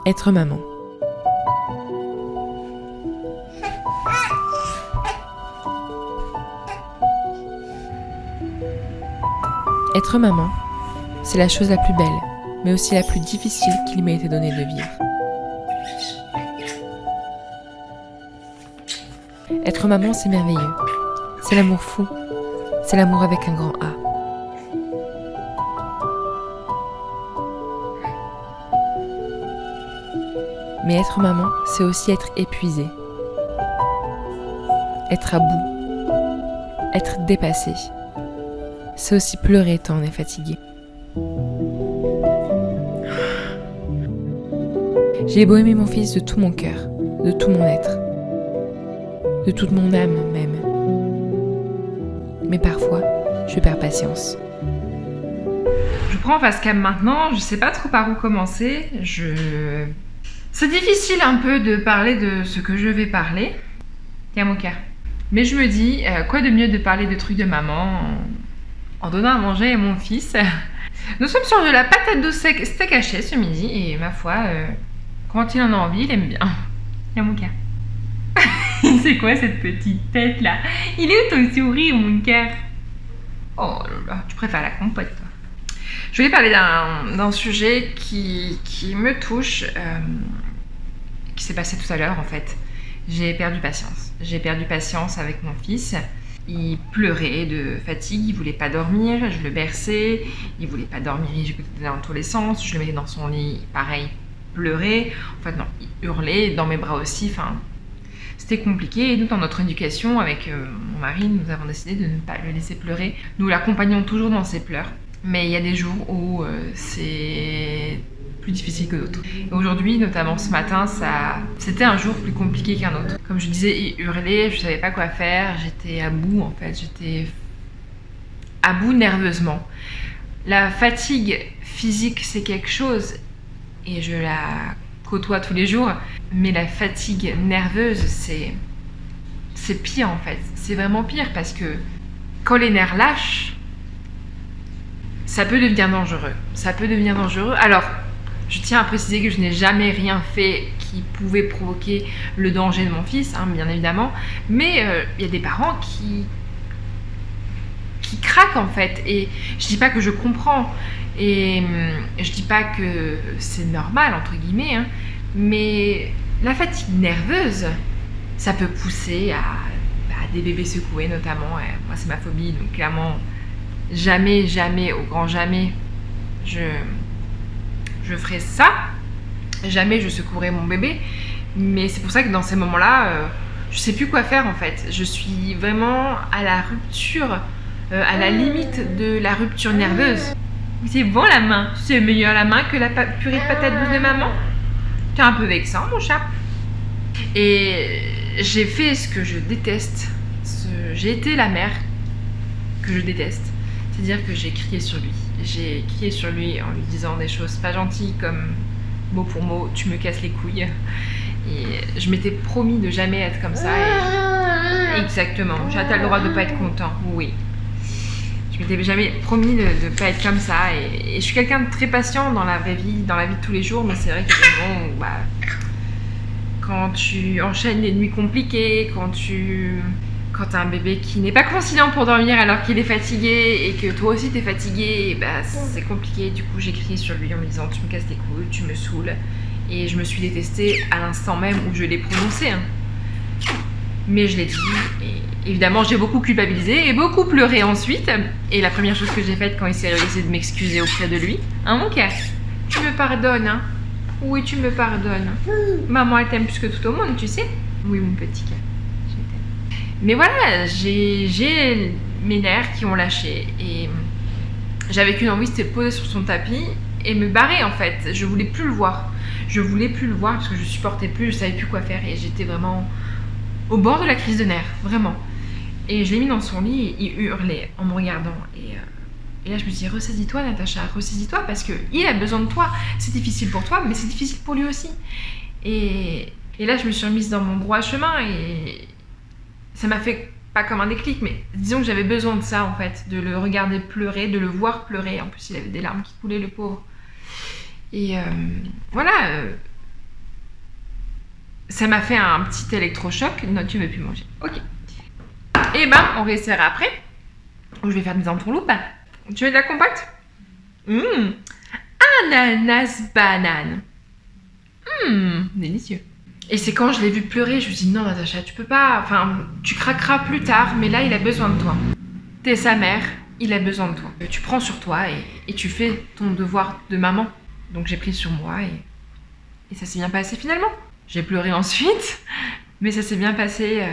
Être maman. Être maman, c'est la chose la plus belle, mais aussi la plus difficile qu'il m'ait été donné de vivre. Être maman, c'est merveilleux. C'est l'amour fou. C'est l'amour avec un grand A. Mais être maman, c'est aussi être épuisée. Être à bout. Être dépassée. C'est aussi pleurer tant on est fatigué. J'ai beau aimer mon fils de tout mon cœur, de tout mon être, de toute mon âme même. Mais parfois, je perds patience. Je prends face cam maintenant, je sais pas trop par où commencer. C'est difficile un peu de parler de ce que je vais parler. Tiens mon cœur. Mais je me dis, quoi de mieux de parler de trucs de maman en donnant à manger à mon fils. Nous sommes sur de la patate douce steak haché ce midi et ma foi, quand il en a envie, il aime bien. Tiens mon cœur. C'est quoi cette petite tête là? Il est où ton sourire mon cœur? Oh là là, tu préfères la compote toi. Je voulais parler d'un sujet qui me touche, qui s'est passé tout à l'heure en fait. J'ai perdu patience. J'ai perdu patience avec mon fils. Il pleurait de fatigue, il voulait pas dormir, je le berçais, il voulait pas dormir, j'écoutais dans tous les sens, je le mettais dans son lit, pareil, pleurait, en fait non, il hurlait, dans mes bras aussi, enfin, c'était compliqué. Et nous, dans notre éducation, avec mon mari, nous avons décidé de ne pas le laisser pleurer. Nous l'accompagnons toujours dans ses pleurs, mais il y a des jours où c'est plus difficile que d'autres. Et aujourd'hui, notamment ce matin, c'était un jour plus compliqué qu'un autre. Comme je disais, il hurlait, je savais pas quoi faire, j'étais à bout en fait, j'étais à bout nerveusement. La fatigue physique, c'est quelque chose, et je la côtoie tous les jours, mais la fatigue nerveuse, c'est pire en fait. C'est vraiment pire parce que quand les nerfs lâchent, ça peut devenir dangereux. Ça peut devenir dangereux. Alors, je tiens à préciser que je n'ai jamais rien fait qui pouvait provoquer le danger de mon fils, hein, bien évidemment. Mais il y a des parents qui craquent en fait. Et je dis pas que je comprends. Et je dis pas que c'est normal, entre guillemets. Hein, mais la fatigue nerveuse, ça peut pousser à des bébés secoués notamment. Et moi, c'est ma phobie. Donc clairement, jamais, au grand jamais, je ferai ça. Jamais je secouerai mon bébé. Mais c'est pour ça que dans ces moments-là, je sais plus quoi faire en fait. Je suis vraiment à la rupture, à la limite de la rupture nerveuse. C'est bon la main. C'est meilleur la main que la purée de patate douce de maman. T'es un peu vexant mon chat. Et j'ai fait ce que je déteste. J'ai été la mère que je déteste. C'est-à-dire que j'ai crié sur lui. J'ai crié sur lui en lui disant des choses pas gentilles comme mot pour mot, tu me casses les couilles. Et je m'étais promis de jamais être comme ça. Et exactement, t'as le droit de pas être content, oui. Je m'étais jamais promis de pas être comme ça. Et je suis quelqu'un de très patient dans la vraie vie, dans la vie de tous les jours, mais c'est vrai qu'il y a des moments où, quand tu enchaînes les nuits compliquées, quand t'as un bébé qui n'est pas conciliant pour dormir alors qu'il est fatigué et que toi aussi t'es fatigué, c'est compliqué. Du coup, j'ai crié sur lui en me disant tu me casses les couilles, tu me saoules. Et je me suis détestée à l'instant même où je l'ai prononcé. Hein. Mais je l'ai dit. Et évidemment, j'ai beaucoup culpabilisé et beaucoup pleuré ensuite. Et la première chose que j'ai faite quand il s'est réveillé, c'est de m'excuser auprès de lui. Hein, mon cœur, tu me pardonnes, hein? Oui, tu me pardonnes. Maman, elle t'aime plus que tout au monde, tu sais? Oui, mon petit cœur. Mais voilà, j'ai mes nerfs qui ont lâché et j'avais qu'une envie, c'était de poser sur son tapis et me barrer en fait. Je voulais plus le voir. Je voulais plus le voir parce que je supportais plus, je savais plus quoi faire et j'étais vraiment au bord de la crise de nerfs, vraiment. Et je l'ai mis dans son lit et il hurlait en me regardant. Et là je me dis ressaisis-toi Natacha, ressaisis-toi parce qu'il a besoin de toi. C'est difficile pour toi mais c'est difficile pour lui aussi. Et là je me suis remise dans mon droit chemin et ça m'a fait pas comme un déclic, mais disons que j'avais besoin de ça en fait, de le regarder pleurer, de le voir pleurer. En plus, il avait des larmes qui coulaient, le pauvre. Et voilà, Ça m'a fait un petit électrochoc. Non, tu veux plus manger. Ok. Et ben, on réessayera après. Je vais faire des entourloupes. Tu veux de la compacte? Ananas banane. Délicieux. Et c'est quand je l'ai vu pleurer, je me suis dit non Natacha, tu peux pas, enfin, tu craqueras plus tard, mais là il a besoin de toi. T'es sa mère, il a besoin de toi. Tu prends sur toi et tu fais ton devoir de maman. Donc j'ai pris sur moi et ça s'est bien passé finalement. J'ai pleuré ensuite, mais ça s'est bien passé.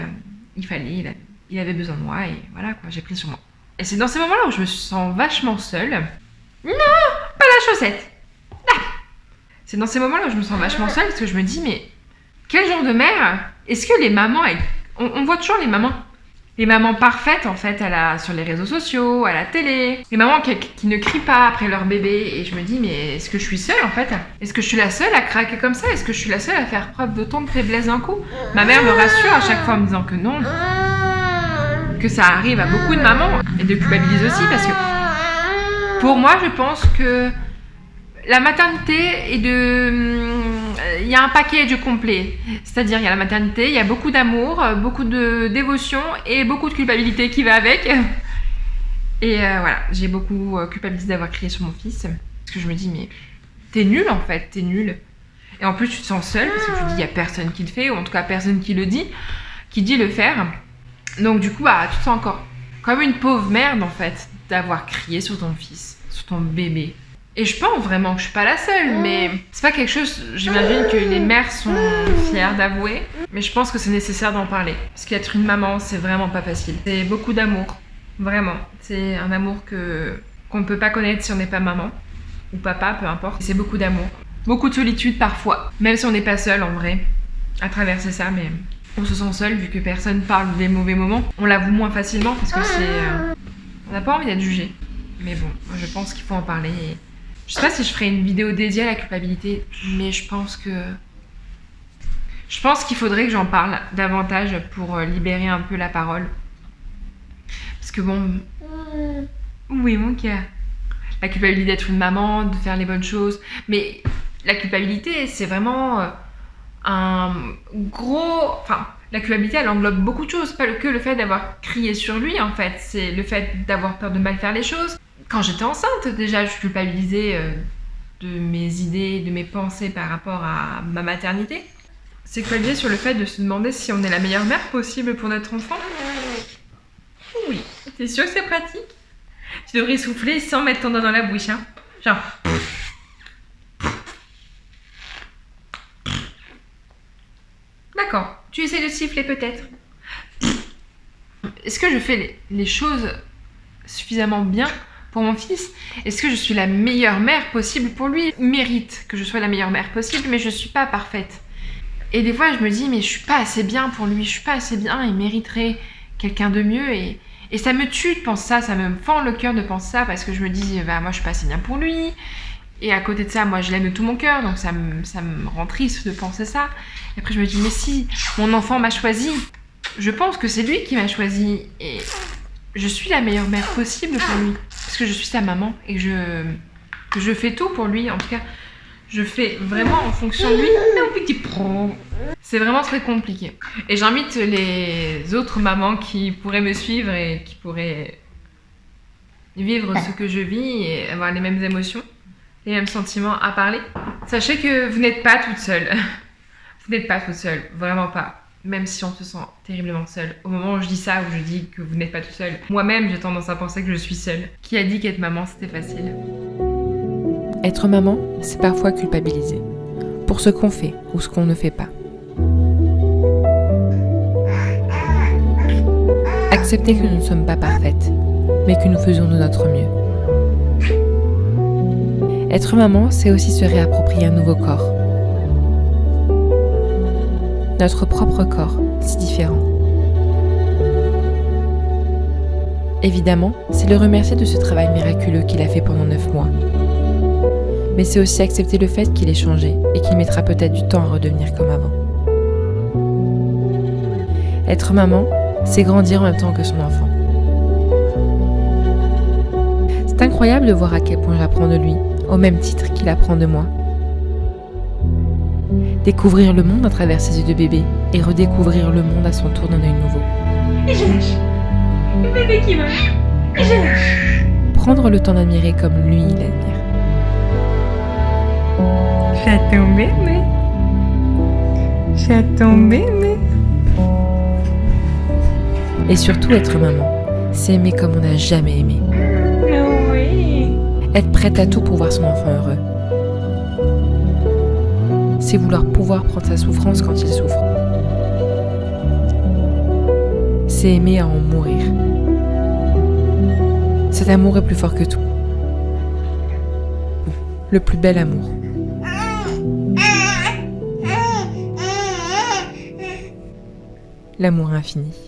Il avait besoin de moi et voilà quoi, j'ai pris sur moi. Et c'est dans ces moments-là où je me sens vachement seule. Non, pas la chaussette. Ah. C'est dans ces moments-là où je me sens vachement seule parce que je me dis mais quel genre de mère? Est-ce que les mamans, on voit toujours les mamans parfaites en fait, sur les réseaux sociaux, à la télé, les mamans qui ne crient pas après leur bébé, et je me dis mais est-ce que je suis seule en fait? Est-ce que je suis la seule à craquer comme ça? Est-ce que je suis la seule à faire preuve d'autant de faiblesse d'un coup? Ma mère me rassure à chaque fois en me disant que non, que ça arrive à beaucoup de mamans, et de culpabiliser aussi parce que pour moi je pense que la maternité il y a un package complet. C'est-à-dire, il y a la maternité, il y a beaucoup d'amour, beaucoup de dévotion et beaucoup de culpabilité qui va avec. Et voilà, j'ai beaucoup culpabilisé d'avoir crié sur mon fils. Parce que je me dis, mais t'es nul en fait, t'es nul. Et en plus, tu te sens seule parce que tu te dis, il n'y a personne qui le fait, ou en tout cas personne qui le dit, qui dit le faire. Donc du coup, tu te sens encore comme une pauvre merde en fait, d'avoir crié sur ton fils, sur ton bébé. Et je pense vraiment que je suis pas la seule, mais c'est pas quelque chose, j'imagine que les mères sont fières d'avouer, mais je pense que c'est nécessaire d'en parler. Parce qu'être une maman, c'est vraiment pas facile. C'est beaucoup d'amour, vraiment. C'est un amour qu'on ne peut pas connaître si on n'est pas maman, ou papa, peu importe. C'est beaucoup d'amour. Beaucoup de solitude parfois, même si on n'est pas seul en vrai, à traverser ça, mais on se sent seul vu que personne parle des mauvais moments. On l'avoue moins facilement parce que on n'a pas envie d'être jugé. Mais bon, je pense qu'il faut en parler. Je sais pas si je ferai une vidéo dédiée à la culpabilité, mais je pense qu'il faudrait que j'en parle davantage pour libérer un peu la parole. Parce que bon... Oui, mon cœur. La culpabilité d'être une maman, de faire les bonnes choses. Mais la culpabilité, c'est vraiment un gros... Enfin, la culpabilité, elle englobe beaucoup de choses. Pas que le fait d'avoir crié sur lui, en fait. C'est le fait d'avoir peur de mal faire les choses. Quand j'étais enceinte, déjà, je culpabilisais de mes idées, de mes pensées par rapport à ma maternité. C'est culpabiliser sur le fait de se demander si on est la meilleure mère possible pour notre enfant. Oui, t'es sûre que c'est pratique? Tu devrais souffler sans mettre ton doigt dans la bouche, hein. Genre... D'accord, tu essaies de siffler peut-être. Est-ce que je fais les choses suffisamment bien pour mon fils? Est-ce que je suis la meilleure mère possible pour lui? Il mérite que je sois la meilleure mère possible, mais je suis pas parfaite. Et des fois, je me dis, mais je suis pas assez bien pour lui, je suis pas assez bien, il mériterait quelqu'un de mieux. Et ça me tue de penser ça me fend le cœur de penser ça, parce que je me dis, moi je suis pas assez bien pour lui. Et à côté de ça, moi je l'aime de tout mon cœur, donc ça me rend triste de penser ça. Et après je me dis, mais si mon enfant m'a choisi, je pense que c'est lui qui m'a choisi. Et je suis la meilleure mère possible pour lui. Parce que je suis sa maman et que je fais tout pour lui. En tout cas, je fais vraiment en fonction de lui. C'est vraiment très compliqué. Et j'invite les autres mamans qui pourraient me suivre et qui pourraient vivre ce que je vis et avoir les mêmes émotions, les mêmes sentiments à parler. Sachez que vous n'êtes pas toute seule. Vous n'êtes pas toute seule, vraiment pas. Même si on se sent terriblement seule. Au moment où je dis ça, où je dis que vous n'êtes pas toute seule, moi-même j'ai tendance à penser que je suis seule. Qui a dit qu'être maman c'était facile? Être maman, c'est parfois culpabiliser. Pour ce qu'on fait ou ce qu'on ne fait pas. Accepter que nous ne sommes pas parfaites, mais que nous faisons de notre mieux. Être maman, c'est aussi se réapproprier un nouveau corps. Notre propre corps, si différent. Évidemment, c'est le remercier de ce travail miraculeux qu'il a fait pendant 9 mois. Mais c'est aussi accepter le fait qu'il ait changé et qu'il mettra peut-être du temps à redevenir comme avant. Être maman, c'est grandir en même temps que son enfant. C'est incroyable de voir à quel point j'apprends de lui, au même titre qu'il apprend de moi. Découvrir le monde à travers ses yeux de bébé et redécouvrir le monde à son tour d'un œil nouveau. Et je lâche. Le bébé qui meurt. Et je lâche. Prendre le temps d'admirer comme lui il admire. Chaton bébé. Chaton bébé. Et surtout être maman. C'est aimer comme on n'a jamais aimé. Oui. Être prête à tout pour voir son enfant heureux. C'est vouloir pouvoir prendre sa souffrance quand il souffre. C'est aimer à en mourir. Cet amour est plus fort que tout. Le plus bel amour. L'amour infini.